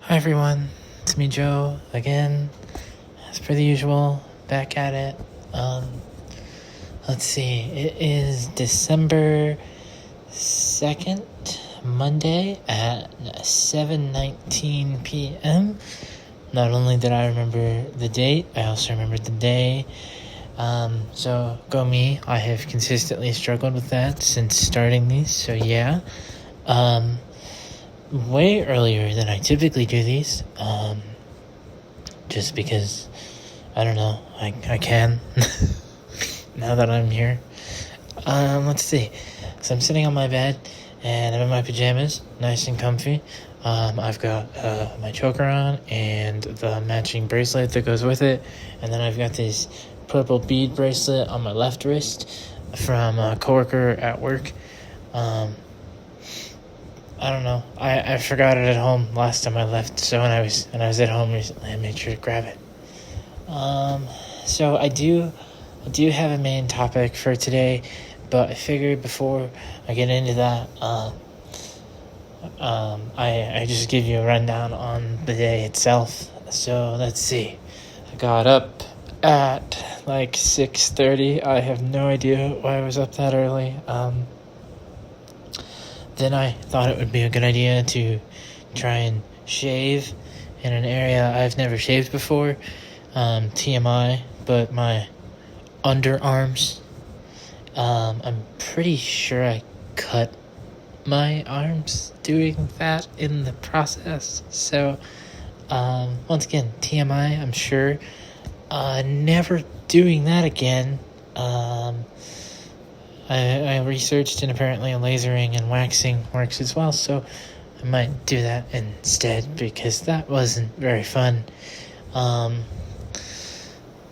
Hi everyone, it's me Joe again, as per the usual, back at it. Let's see, it is December 2nd, Monday at 7:19 p.m. Not only did I remember the date, I also remembered the day. So go me, I have consistently struggled with that since starting these, so yeah. Way earlier than I typically do these, just because, I don't know, I can, now that I'm here. Let's see, so I'm sitting on my bed, and I'm in my pajamas, nice and comfy. I've got, my choker on, and the matching bracelet that goes with it, and then I've got this purple bead bracelet on my left wrist from a coworker at work. I don't know. I forgot it at home last time I left, so when I was at home recently, I made sure to grab it. So I do have a main topic for today, but I figured before I get into that, I just give you a rundown on the day itself. So let's see. I got up at like 6:30. I have no idea why I was up that early. Then I thought it would be a good idea to try and shave in an area I've never shaved before. TMI, but my underarms. I'm pretty sure I cut my arms doing that in the process. So, once again, TMI, I'm sure. Never doing that again. I researched, and apparently lasering and waxing works as well, so I might do that instead, because that wasn't very fun.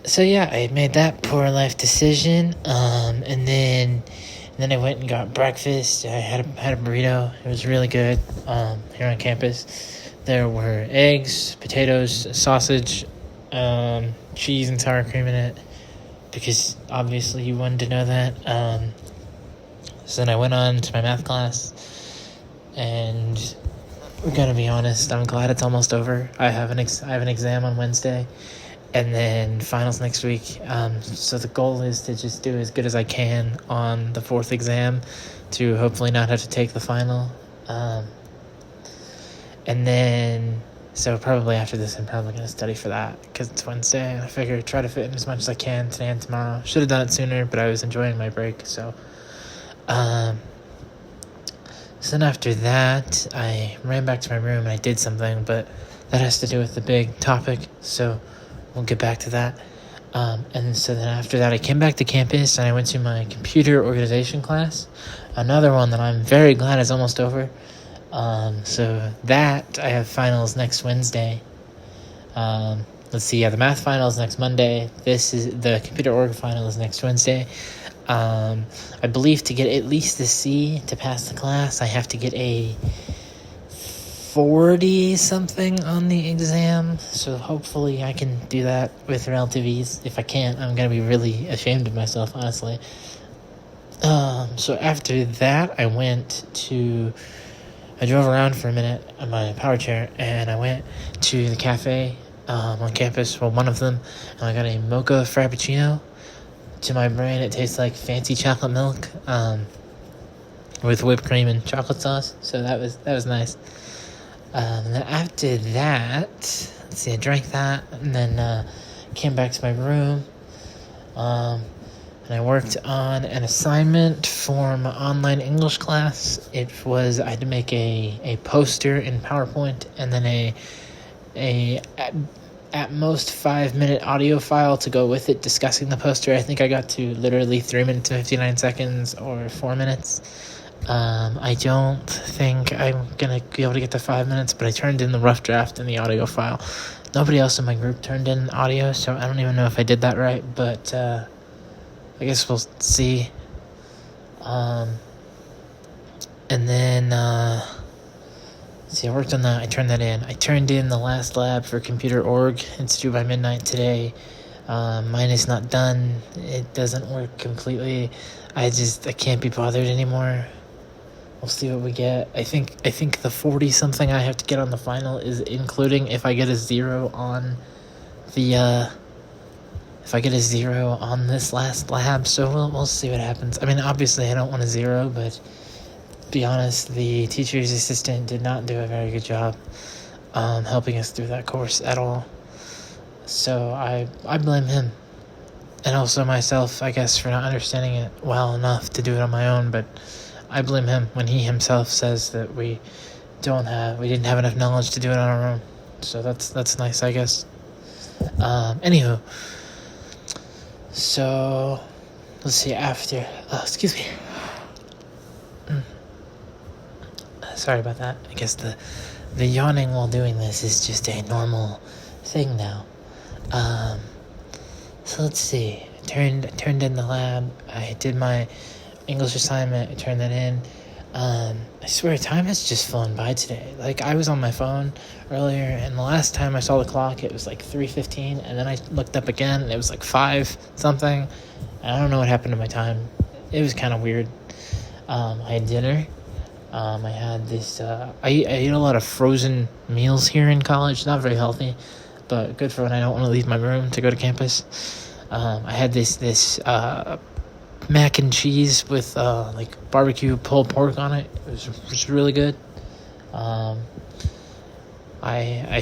So yeah, I made that poor life decision, and then I went and got breakfast. I had a burrito. It was really good, here on campus. There were eggs, potatoes, sausage, cheese and sour cream in it, because obviously you wanted to know that. So then I went on to my math class, and I'm gonna be honest, I'm glad it's almost over. I have an exam on Wednesday, and then finals next week. So the goal is to just do as good as I can on the fourth exam, to hopefully not have to take the final. And then, so probably after this, I'm probably gonna study for that, because it's Wednesday, and I figure try to fit in as much as I can today and tomorrow. Should have done it sooner, but I was enjoying my break, so. So then after that, I ran back to my room and I did something, but that has to do with the big topic, so we'll get back to that. And so then after that, I came back to campus and I went to my computer organization class, another one that I'm very glad is almost over. So that, I have finals next Wednesday. Let's see, the math final is next Monday. The computer org final is next Wednesday. I believe to get at least a C to pass the class, I have to get a 40-something on the exam, so hopefully I can do that with relative ease. If I can't, I'm going to be really ashamed of myself, honestly. So after that, I drove around for a minute on my power chair, and I went to the cafe on campus, one of them, and I got a mocha frappuccino. To my brain, it tastes like fancy chocolate milk, with whipped cream and chocolate sauce. So that was nice. And then after that, let's see, I drank that, and then came back to my room, and I worked on an assignment for my online English class. I had to make a poster in PowerPoint, and then a at most 5-minute audio file to go with it discussing the poster. I think I got to literally 3 minutes and 59 seconds or 4 minutes. I don't think I'm gonna be able to get to 5 minutes, but I turned in the rough draft in the audio file. Nobody else in my group turned in audio, so I don't even know if I did that right, but I guess we'll see. And then see, I worked on that. I turned that in. I turned in the last lab for computer org. It's due by midnight today. Mine is not done. It doesn't work completely. I can't be bothered anymore. We'll see what we get. I think the 40 something I have to get on the final is including if I get a 0 on the if I get a 0 on this last lab. So we'll see what happens. I mean, obviously I don't want a 0, but to be honest, the teacher's assistant did not do a very good job helping us through that course at all. So I blame him. And also myself, I guess, for not understanding it well enough to do it on my own, but I blame him when he himself says that we didn't have enough knowledge to do it on our own. So that's nice, I guess. Anywho, so let's see after. Excuse me. Sorry about that. I guess the yawning while doing this is just a normal thing now. So let's see. Turned in the lab. I did my English assignment. I turned that in. I swear time has just flown by today. Like, I was on my phone earlier, and the last time I saw the clock, it was like 3:15, and then I looked up again, and it was like 5 something. I don't know what happened to my time. It was kind of weird. I had dinner. I had this. I eat a lot of frozen meals here in college. Not very healthy, but good for when I don't want to leave my room to go to campus. I had this mac and cheese with like barbecue pulled pork on it. It was really good. I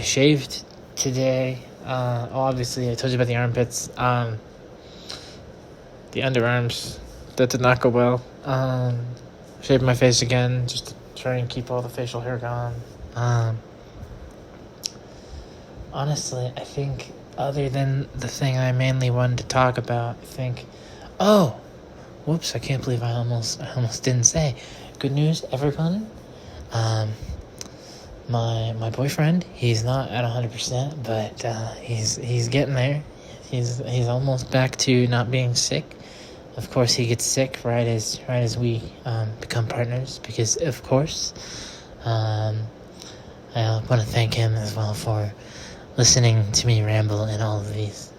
shaved today. Obviously, I told you about the armpits. The underarms, that did not go well. Shaved my face again, just to try and keep all the facial hair gone. Honestly, I think other than the thing I mainly wanted to talk about, I think... Oh! Whoops, I can't believe I almost didn't say. Good news, everyone. My boyfriend, he's not at 100%, but he's getting there. He's almost back to not being sick. Of course, he gets sick right as we become partners, because of course, I want to thank him as well for listening to me ramble in all of these.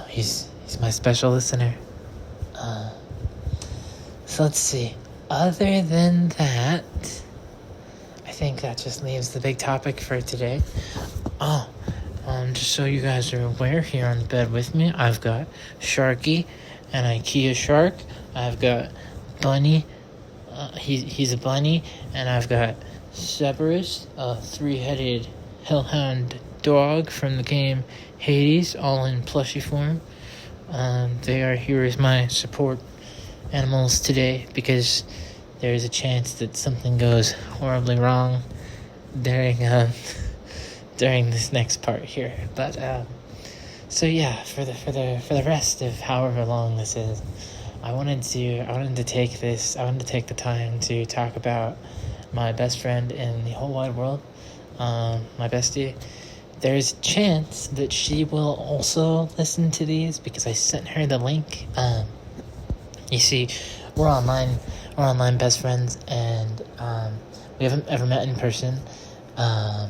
He's my special listener. So let's see. Other than that, I think that just leaves the big topic for today. Just so you guys are aware, here on the bed with me, I've got Sharky, an IKEA shark. I've got Bunny. He's a bunny, and I've got Cerberus, a 3-headed hellhound dog from the game Hades, all in plushy form. They are here as my support animals today, because there is a chance that something goes horribly wrong during this next part here. But so yeah, for the rest of however long this is, I wanted to take the time to talk about my best friend in the whole wide world, my bestie. There's a chance that she will also listen to these, because I sent her the link. You see, we're online best friends, and we haven't ever met in person. To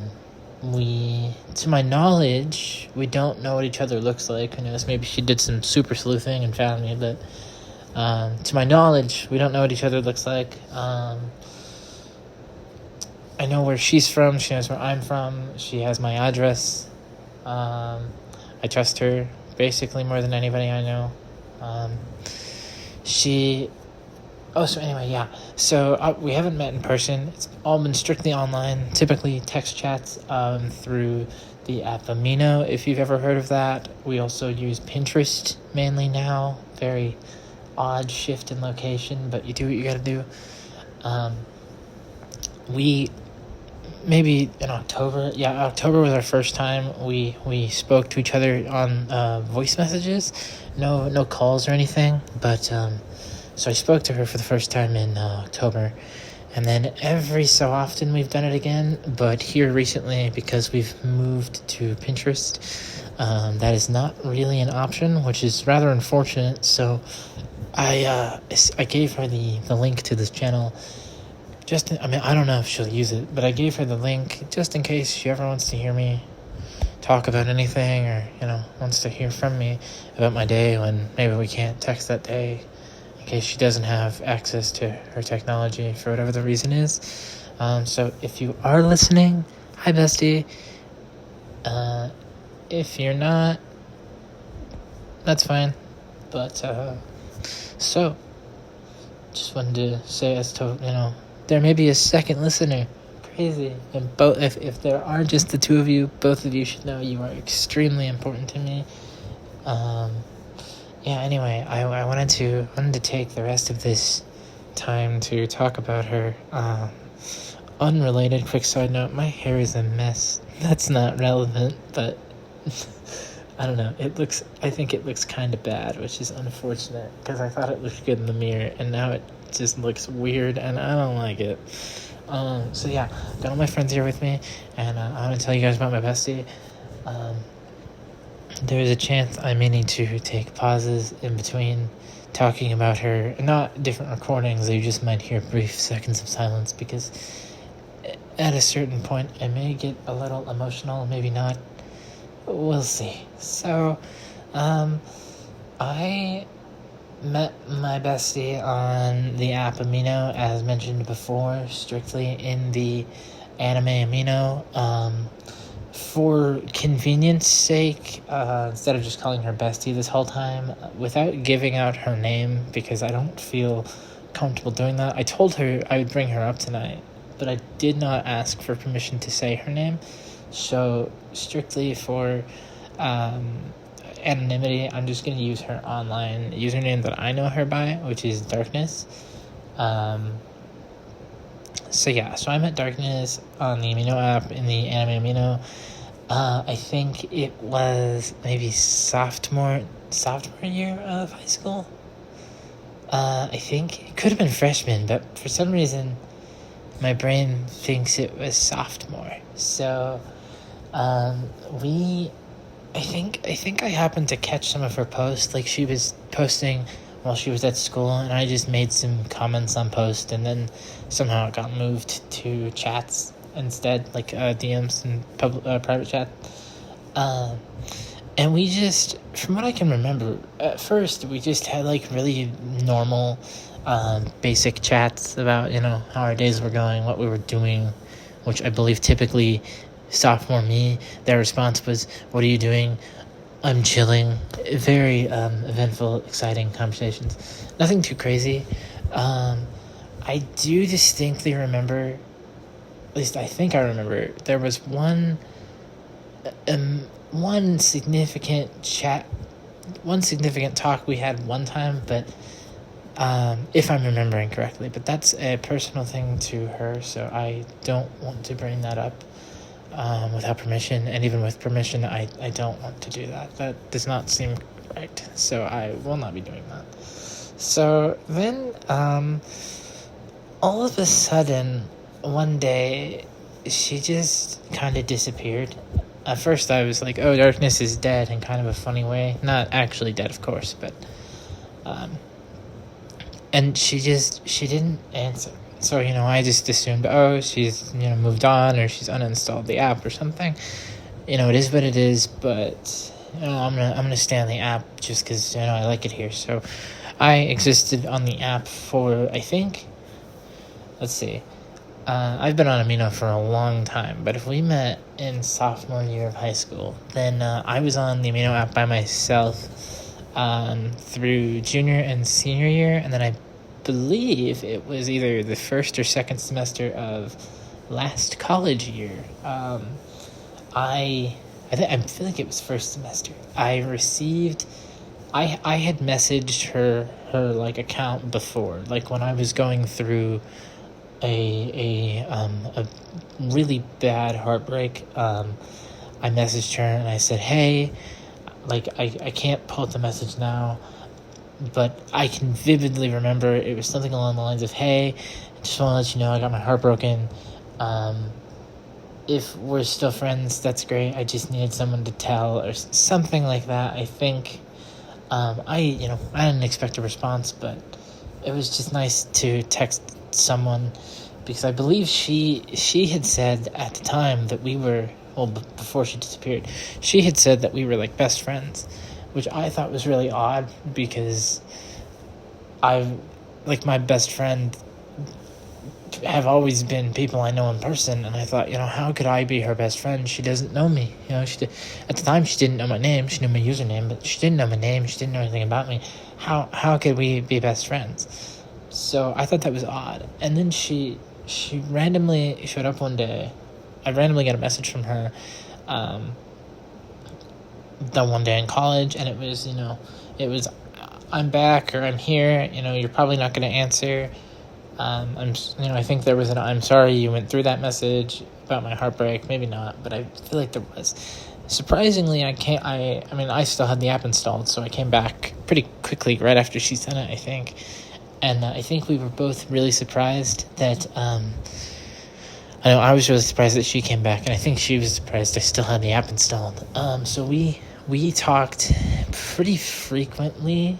my knowledge, we don't know what each other looks like. Who knows, maybe she did some super sleuthing and found me, but to my knowledge, we don't know what each other looks like. I know where she's from. She knows where I'm from. She has my address. I trust her basically more than anybody I know. So anyway, yeah. So we haven't met in person. It's all been strictly online, typically text chats through the app Amino, if you've ever heard of that. We also use Pinterest mainly now. Very odd shift in location, but you do what you gotta do. Maybe in October. Yeah, October was our first time we spoke to each other on voice messages. No calls or anything, but so I spoke to her for the first time in October, and then every so often we've done it again, but here recently, because we've moved to Pinterest, that is not really an option, which is rather unfortunate. So I gave her the link to this channel. I don't know if she'll use it, but I gave her the link just in case she ever wants to hear me talk about anything, or wants to hear from me about my day when maybe we can't text that day. in case she doesn't have access to her technology for whatever the reason is. So if you are listening, hi Bestie. If you're not, that's fine. But so just wanted to say, as to there may be a second listener. Crazy. And both, if there are just the two of you, both of you should know you are extremely important to me. Anyway, I wanted to take the rest of this time to talk about her. Unrelated, quick side note, my hair is a mess. That's not relevant, but I don't know. I think it looks kind of bad, which is unfortunate, because I thought it looked good in the mirror, and now it just looks weird, and I don't like it. Got all my friends here with me, and I want to tell you guys about my bestie. There's a chance I may need to take pauses in between talking about her, not different recordings. You just might hear brief seconds of silence, because at a certain point I may get a little emotional, maybe not. We'll see. So, I met my bestie on the app Amino, as mentioned before, strictly in the anime Amino. For convenience sake, instead of just calling her Bestie this whole time, without giving out her name, because I don't feel comfortable doing that. I told her I would bring her up tonight, but I did not ask for permission to say her name. So, strictly for anonymity, I'm just going to use her online username that I know her by, which is Darkness. So I met Darkness on the Amino app in the anime Amino. I think it was maybe sophomore year of high school. I think it could have been freshman, but for some reason my brain thinks it was sophomore. So I think I happened to catch some of her posts. Like, she was posting while she was at school, and I just made some comments on post, and then somehow it got moved to chats instead, like DMs and private chat. And we just, from what I can remember, at first we just had like really normal, basic chats about how our days were going, what we were doing, which I believe typically sophomore me, their response was, "What are you doing?" "I'm chilling." Very eventful, exciting conversations. Nothing too crazy. I do distinctly remember, at least I think I remember, there was one significant talk we had one time, but if I'm remembering correctly. But that's a personal thing to her, so I don't want to bring that up without permission, and even with permission, I don't want to do that. That does not seem right, so I will not be doing that. So then, all of a sudden, one day, she just kind of disappeared. At first, I was like, "Oh, Darkness is dead," in kind of a funny way. Not actually dead, of course, but and she didn't answer. So, I just assumed, oh, she's, moved on, or she's uninstalled the app or something. It is what it is, but, I'm gonna stay on the app just because, I like it here. So, I existed on the app for, I think, let's see, I've been on Amino for a long time, but if we met in sophomore year of high school, then I was on the Amino app by myself through junior and senior year, and then I believe it was either the first or second semester of last college year. I feel like it was first semester. I had messaged her like account before, like when I was going through a really bad heartbreak. I messaged her and I said, "Hey, like I can't pull up the message now, but I can vividly remember it was something along the lines of, 'Hey, just want to let you know I got my heart broken. If we're still friends, that's great. I just needed someone to tell,' or something like that. I think I didn't expect a response, but it was just nice to text someone, because I believe she had said at the time that we were, before she disappeared, she had said that we were like best friends, which I thought was really odd, because I've, like, my best friend have always been people I know in person, and I thought, how could I be her best friend? She doesn't know me. At the time, she didn't know my name. She knew my username, but she didn't know my name. She didn't know anything about me. How could we be best friends? So I thought that was odd. And then she randomly showed up one day. I randomly got a message from her the one day in college, and it was, I'm back, or I'm here, you're probably not going to answer. I think there was I'm sorry you went through that message about my heartbreak. Maybe not, but I feel like there was. Surprisingly, I still had the app installed, so I came back pretty quickly right after she sent it, I think. And I think we were both really surprised that, I know I was really surprised that she came back, and I think she was surprised I still had the app installed. So we talked pretty frequently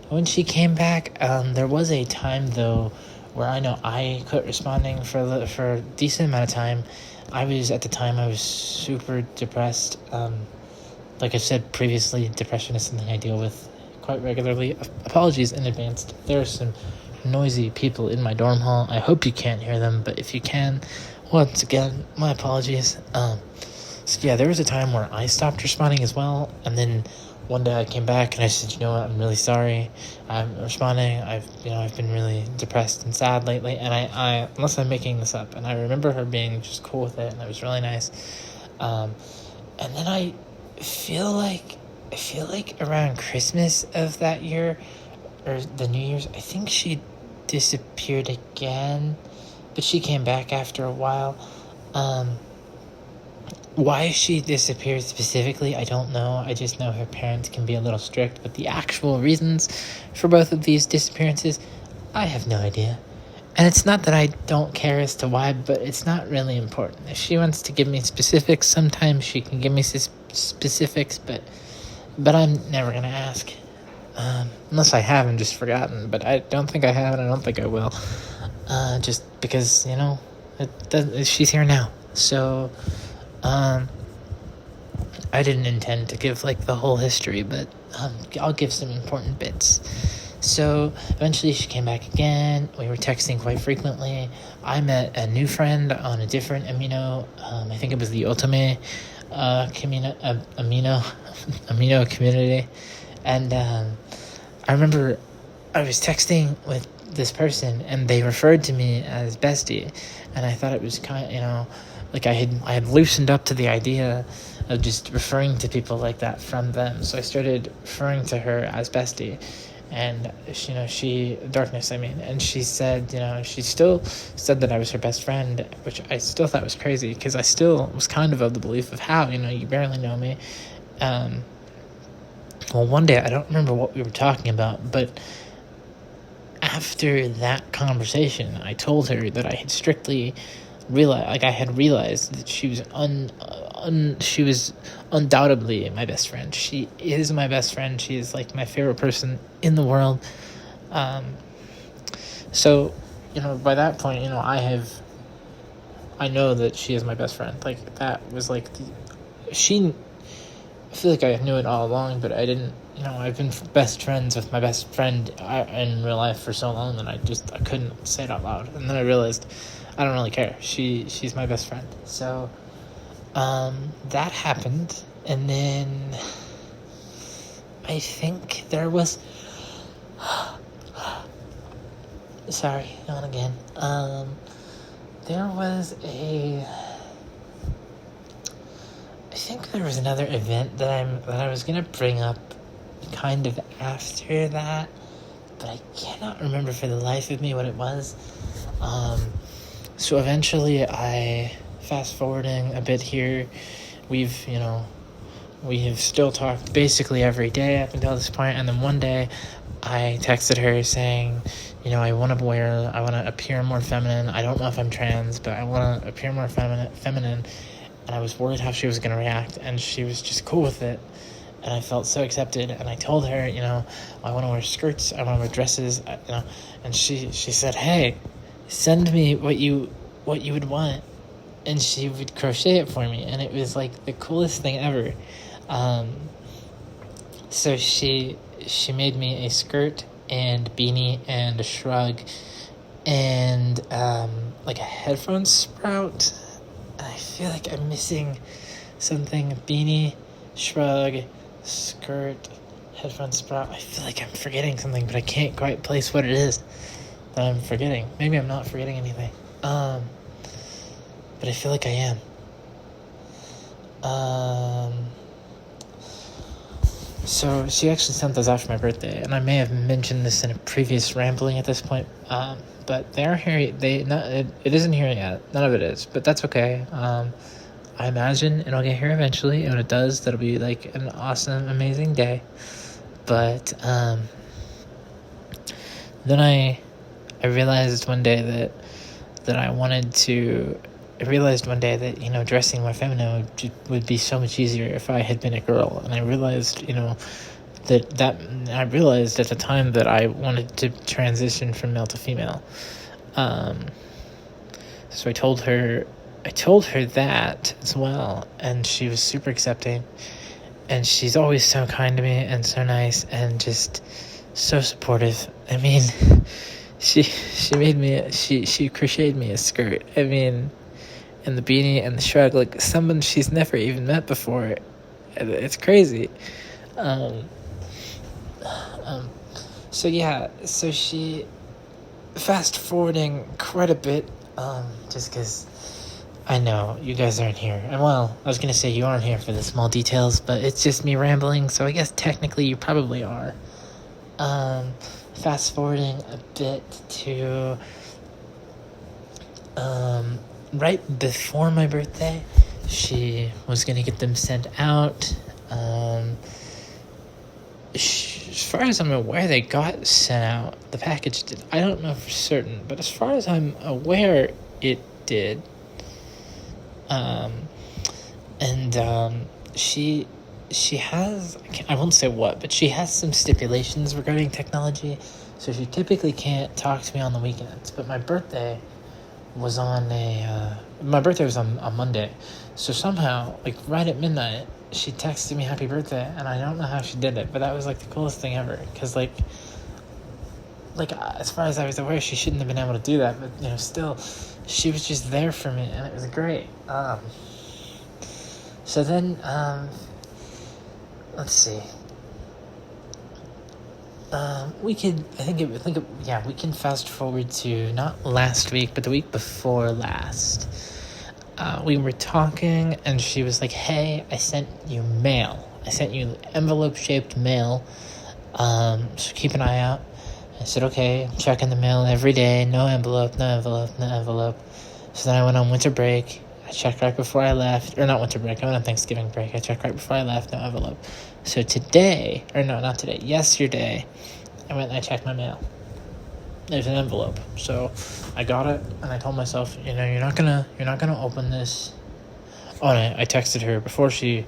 when she came back. There was a time, though, where I know I quit responding for a decent amount of time. At the time I was super depressed. Like I've said previously, depression is something I deal with quite regularly. Apologies in advance. There are some noisy people in my dorm hall. I hope you can't hear them, but if you can, once again, my apologies. So yeah, there was a time where I stopped responding as well, and then one day I came back and I said, you know what, I'm really sorry. I'm responding. I've been really depressed and sad lately, and I unless I'm making this up. And I remember her being just cool with it, and it was really nice. And then I feel like around Christmas of that year, or the New Year's, I think she disappeared again, but she came back after a while. Why she disappeared specifically, I don't know. I just know her parents can be a little strict, but the actual reasons for both of these disappearances, I have no idea. And it's not that I don't care as to why, but it's not really important. If she wants to give me specifics, sometimes she can give me specifics, but I'm never going to ask. Unless I have and just forgotten, but I don't think I have, and I don't think I will. Just because, she's here now. So, I didn't intend to give, the whole history, but I'll give some important bits. So, eventually she came back again. We were texting quite frequently. I met a new friend on a different amino. I think it was the Otome amino community. And I remember I was texting with this person, and they referred to me as Bestie. And I thought it was kind of, I had loosened up to the idea of just referring to people like that from them. So I started referring to her as Bestie. And, Darkness, and she said, she still said that I was her best friend, which I still thought was crazy, because I still was kind of the belief of how, you barely know me. Well, one day, I don't remember what we were talking about, but after that conversation, I told her that I had strictly realized that she was she was undoubtedly my best friend. She is my best friend. She is my favorite person in the world. So, by that point, I know that she is my best friend. That was I feel like I knew it all along, but I didn't, I've been best friends with my best friend in real life for so long that I couldn't say it out loud. And then I realized I don't really care. She's my best friend. So, that happened. And then I think there was, sorry, on again. There was I think there was another event that I was gonna bring up kind of after that, but I cannot remember for the life of me what it was. So eventually, fast forwarding a bit here, we have still talked basically every day up until this point, and then one day I texted her saying, I want to appear more feminine. I don't know if I'm trans, but I want to appear more feminine. And I was worried how she was going to react, and she was just cool with it. And I felt so accepted, and I told her, I want to wear skirts, I want to wear dresses, and she said, hey, send me what you would want. And she would crochet it for me, and it was the coolest thing ever. So she made me a skirt and beanie and a shrug and like a headphone sprout. I feel like I'm missing something. Beanie, shrug, skirt, headphone sprout. I feel like I'm forgetting something, but I can't quite place what it is that I'm forgetting. Maybe I'm not forgetting anything. But I feel like I am. So she actually sent those out for my birthday, and I may have mentioned this in a previous rambling at this point. But they aren't here. It isn't here yet. None of it is, but that's okay. I imagine it'll get here eventually, and when it does, that'll be like an awesome, amazing day. But then I realized one day that I wanted to. I realized one day that, dressing more feminine would be so much easier if I had been a girl. And I realized, I realized at the time that I wanted to transition from male to female. So I told her that as well. And she was super accepting. And she's always so kind to me and so nice and just so supportive. I mean, she crocheted me a skirt. I mean, and the beanie and the shrug, like someone she's never even met before. It's crazy. So she, fast forwarding quite a bit, just because I know you guys aren't here. And well, I was going to say you aren't here for the small details, but it's just me rambling, so I guess technically you probably are. Fast forwarding a bit to, right before my birthday, she was going to get them sent out. As far as I'm aware, they got sent out. The package did. I don't know for certain, but as far as I'm aware, it did. She has, I won't say what, but she has some stipulations regarding technology, so she typically can't talk to me on the weekends. But my birthday was on Monday, so somehow, like right at midnight, she texted me happy birthday, and I don't know how she did it, but that was like the coolest thing ever, because like as far as I was aware, she shouldn't have been able to do that, but still, she was just there for me, and it was great. So then, let's see. We can fast forward to not last week, but the week before last. We were talking, and she was like, "Hey, I sent you mail. I sent you envelope-shaped mail. So keep an eye out." I said, "Okay, I'm checking the mail every day. No envelope. So then I went on winter break. I checked right before I left. Or not winter break. I went on Thanksgiving break. I checked right before I left. No envelope. So yesterday, I went and I checked my mail. There's an envelope. So I got it, and I told myself, you're not gonna open this. Oh, and I texted her before she.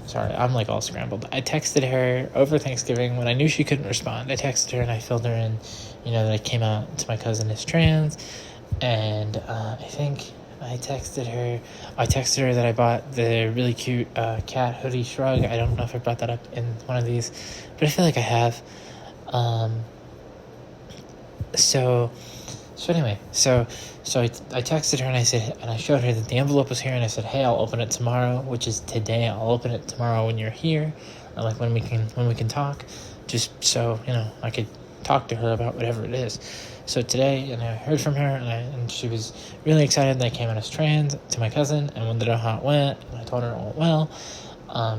Sorry, I'm like all scrambled. I texted her over Thanksgiving when I knew she couldn't respond. I texted her and I filled her in, that I came out to my cousin is trans, and I think I texted her that I bought the really cute cat hoodie shrug. I don't know if I brought that up in one of these, but I feel like I have. So anyway, so I texted her and I said, and I showed her that the envelope was here, and I said, "Hey, I'll open it tomorrow," which is today. I'll open it tomorrow when you're here, or like when we can talk, just so I could talk to her about whatever it is. So today, and I heard from her, and she was really excited that I came out as trans to my cousin, and wanted to know how it went. And I told her it went well.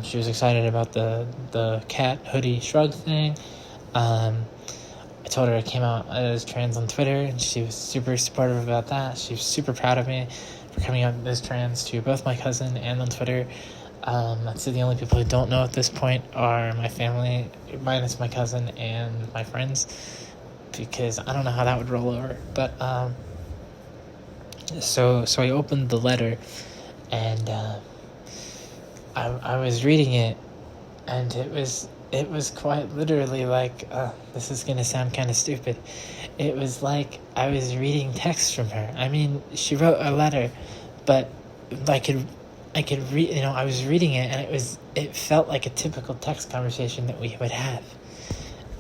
She was excited about the cat hoodie shrug thing. I told her I came out as trans on Twitter, and she was super supportive about that. She was super proud of me for coming out as trans to both my cousin and on Twitter. That's the only people who don't know at this point are my family, minus my cousin and my friends, because I don't know how that would roll over. But so I opened the letter, and I was reading it, and it was quite literally like, this is going to sound kind of stupid. It was like I was reading text from her. I mean, she wrote a letter, but I could read, I was reading it, and it felt like a typical text conversation that we would have.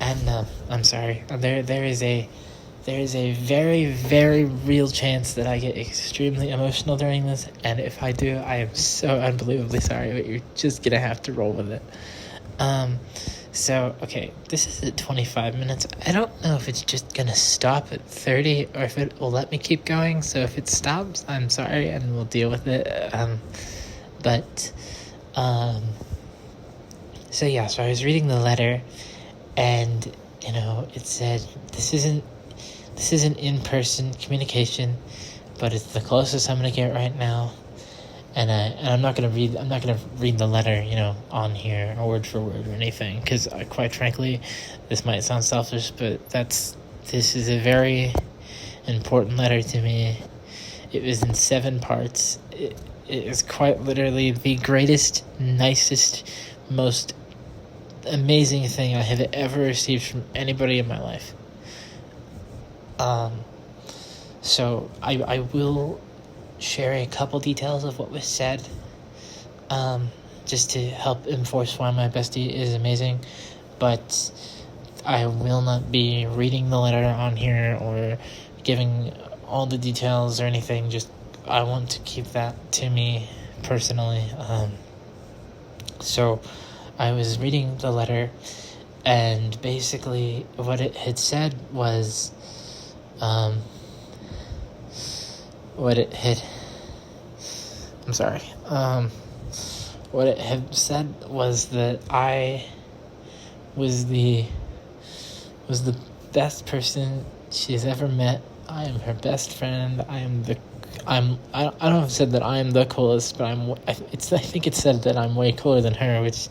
And I'm sorry. There is a very, very real chance that I get extremely emotional during this, and if I do, I am so unbelievably sorry, but you're just gonna have to roll with it. So, okay, this is at 25 minutes. I don't know if it's just gonna stop at 30 or if it will let me keep going, so if it stops, I'm sorry, and we'll deal with it. So yeah, so I was reading the letter, and, it said, this isn't in-person communication, but it's the closest I'm gonna get right now. And I'm not gonna read the letter, on here, or word for word or anything, because quite frankly, this might sound selfish, but this is a very important letter to me. It was in 7 parts. It is quite literally the greatest, nicest, most amazing thing I have ever received from anybody in my life. So I will share a couple details of what was said, just to help enforce why my bestie is amazing, but I will not be reading the letter on here or giving all the details or anything. Just, I want to keep that to me personally. So I was reading the letter, and basically what it had said was, what it had said was that I was the best person she's ever met. I am her best friend. I don't know if it said that I am the coolest, but I think it said that I'm way cooler than her, which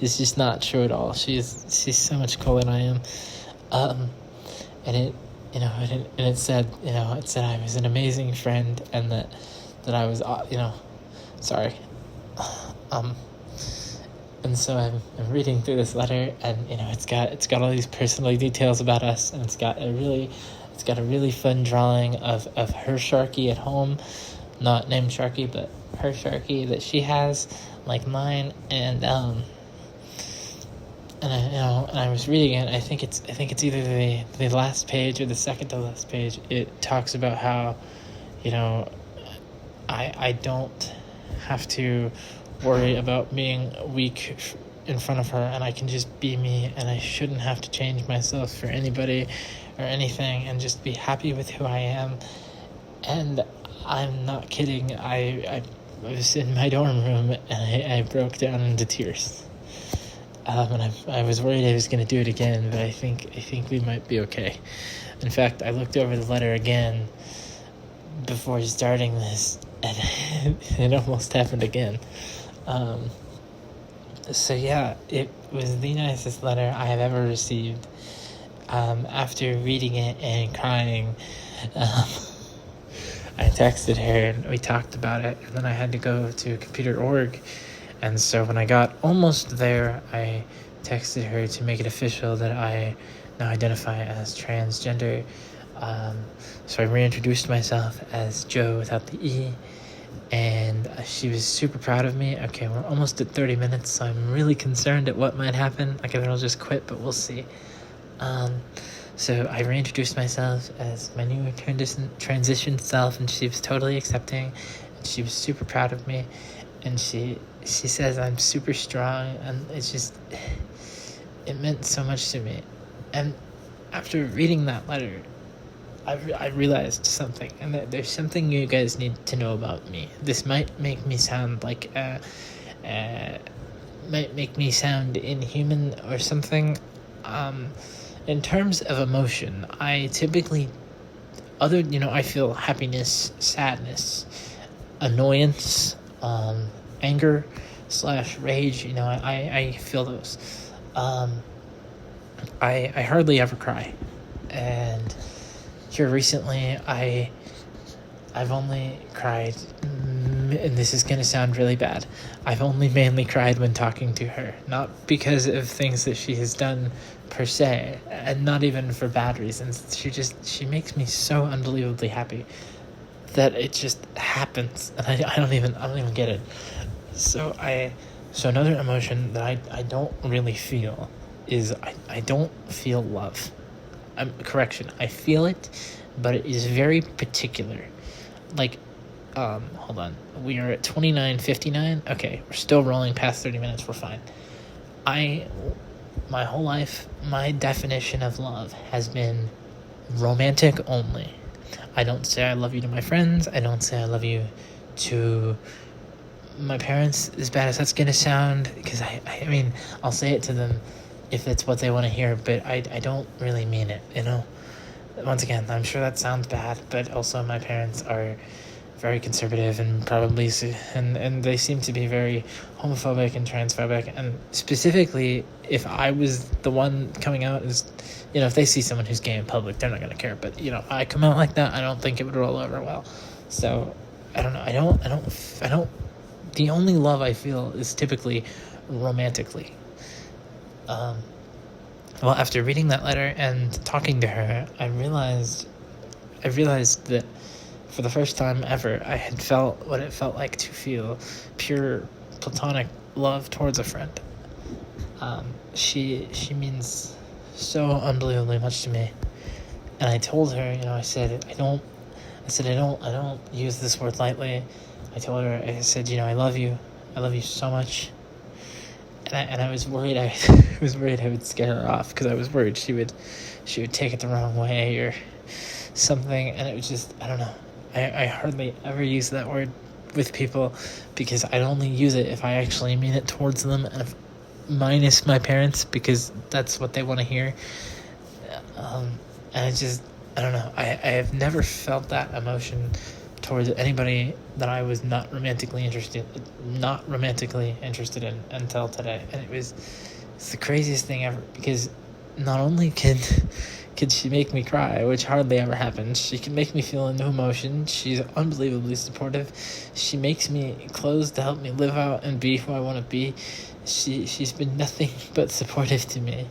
is just not true at all. She's so much cooler than I am. And it said I was an amazing friend, and that I was, sorry. And so I'm reading through this letter, and it's got all these personal details about us, and it's got a really fun drawing of her Sharky at home, not named Sharky, but her Sharky that she has, like mine, and I was reading it. I think it's either the last page or the second to last page. It talks about how, I don't have to worry about being weak in front of her, and I can just be me, and I shouldn't have to change myself for anybody or anything, and just be happy with who I am. And I'm not kidding. I was in my dorm room, and I broke down into tears. And I was worried I was going to do it again, but I think we might be okay. In fact, I looked over the letter again before starting this, and it almost happened again. So yeah, it was the nicest letter I have ever received. After reading it and crying, I texted her and we talked about it, and then I had to go to computer org. And so when I got almost there, I texted her to make it official that I now identify as transgender. So I reintroduced myself as Joe without the E, and she was super proud of me. Okay, we're almost at 30 minutes, so I'm really concerned at what might happen. Like, if I'll just quit, but we'll see. So I reintroduced myself as my new transition self, and she was totally accepting, and she was super proud of me. And she says I'm super strong, and it meant so much to me. And after reading that letter, I realized something, and that there's something you guys need to know about me. This might make me sound like might make me sound inhuman or something. In terms of emotion, I typically, I feel happiness, sadness, annoyance, anger / rage. I feel those. I hardly ever cry, and here recently I've only cried, and this is going to sound really bad, I've only mainly cried when talking to her, not because of things that she has done per se, and not even for bad reasons. She makes me so unbelievably happy that it just happens, and I don't even get it. So another emotion that I don't really feel is I don't feel love. Correction, I feel it, but it is very particular. Like, hold on. We are at 29:59. Okay, we're still rolling past 30 minutes. We're fine. My whole life, my definition of love has been romantic only. I don't say I love you to my friends. I don't say I love you to my parents, as bad as that's going to sound, because I mean, I'll say it to them if it's what they want to hear, but I don't really mean it, you know? Once again, I'm sure that sounds bad, but also my parents are very conservative and probably, and they seem to be very homophobic and transphobic, and specifically, if I was the one coming out as, you know, if they see someone who's gay in public, they're not going to care, but, you know, I come out like that, I don't think it would roll over well. So, I don't know, I don't, the only love I feel is typically romantically. Well, after reading that letter and talking to her, I realized that for the first time ever, I had felt what it felt like to feel pure platonic love towards a friend. She means so unbelievably much to me. And I told her, you know, I said I don't use this word lightly. I told her, I said, you know, I love you so much. And I was worried I would scare her off, because I was worried she would take it the wrong way or something, and it was just, I don't know. I hardly ever use that word with people, because I'd only use it if I actually mean it towards them, and minus my parents, because that's what they want to hear. And I don't know. I have never felt that emotion towards anybody that I was not romantically interested in until today. And it's the craziest thing ever, because not only could she make me cry, which hardly ever happens, she can make me feel a new emotion. She's unbelievably supportive. She makes me clothes to help me live out and be who I want to be. She's been nothing but supportive to me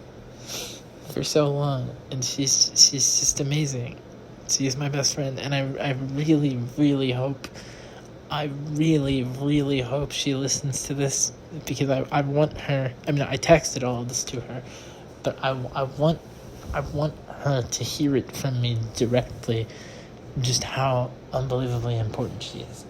for so long, and she's just amazing. She is my best friend, and I really, really hope she listens to this, because I want her. I mean, I texted all of this to her, but I want her to hear it from me directly, just how unbelievably important she is.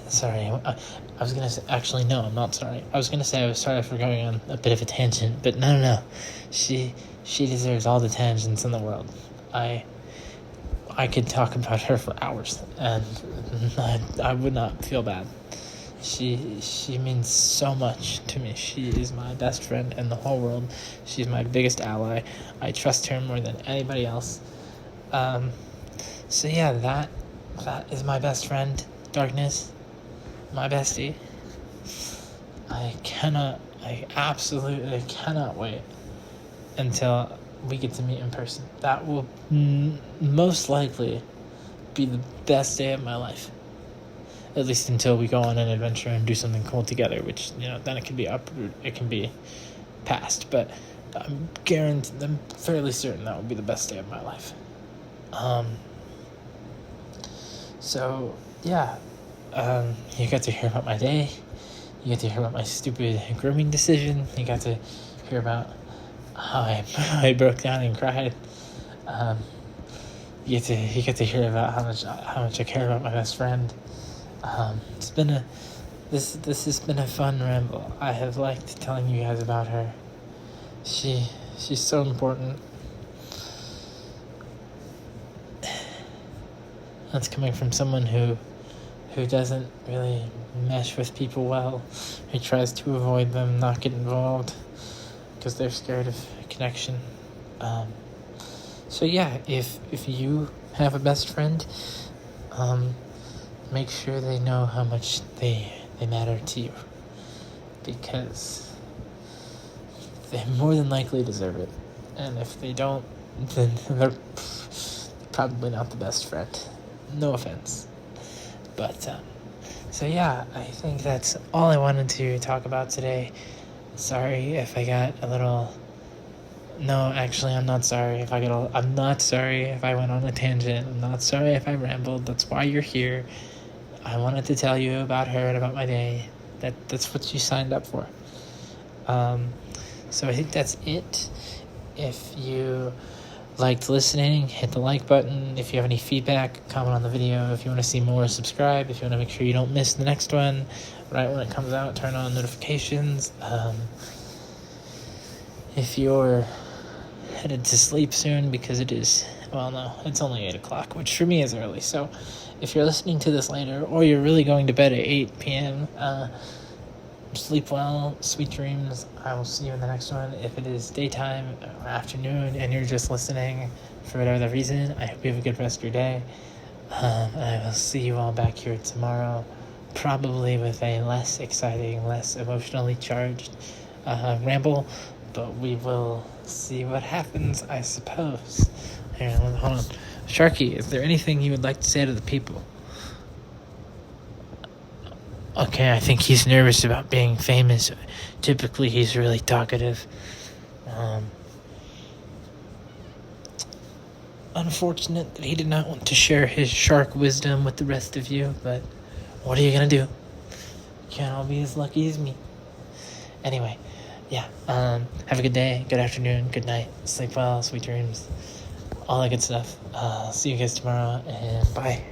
Sorry, I was gonna say, actually, no, I'm not sorry. I was gonna say I was sorry for going on a bit of a tangent, but no. She deserves all the tangents in the world. I could talk about her for hours, and I would not feel bad. She means so much to me. She is my best friend in the whole world. She's my biggest ally. I trust her more than anybody else. So yeah, that is my best friend, Darkness, my bestie. I absolutely cannot wait until we get to meet in person. That will most likely be the best day of my life. At least until we go on an adventure and do something cool together, which, you know, then it can be it can be past. But I'm fairly certain that will be the best day of my life. So, yeah. You got to hear about my day. You got to hear about my stupid grooming decision. You got to hear about how I broke down and cried. You get to hear about how much I care about my best friend. It's been this has been a fun ramble. I have liked telling you guys about her. She's so important. That's coming from someone who doesn't really mesh with people well, who tries to avoid them, not get involved, because they're scared of connection. So yeah, if you have a best friend, make sure they know how much they matter to you, because they more than likely deserve it. And if they don't, then they're probably not the best friend. No offense. But, so yeah, I think that's all I wanted to talk about today. Sorry if I got a little... No, actually, I'm not sorry if I'm not sorry if I went on a tangent. I'm not sorry if I rambled. That's why you're here. I wanted to tell you about her and about my day. That's what you signed up for. So I think that's it. If you liked listening, hit the like button. If you have any feedback, comment on the video. If you want to see more, subscribe. If you want to make sure you don't miss the next one right when it comes out, turn on notifications. If you're headed to sleep soon, because it is, well, no, it's only 8 o'clock, which for me is early. So if you're listening to this later, or you're really going to bed at 8 p.m., sleep well, sweet dreams. I will see you in the next one. If it is daytime or afternoon and you're just listening for whatever reason, I hope you have a good rest of your day. I will see you all back here tomorrow, probably with a less exciting, less emotionally charged ramble, but we will see what happens, I suppose. Here, hold on. Sharky, is there anything you would like to say to the people? Okay, I think he's nervous about being famous. Typically, he's really talkative. Unfortunate that he did not want to share his shark wisdom with the rest of you, but what are you gonna do? You can't all be as lucky as me. Anyway, yeah, have a good day, good afternoon, good night, sleep well, sweet dreams, all that good stuff. See you guys tomorrow, and bye.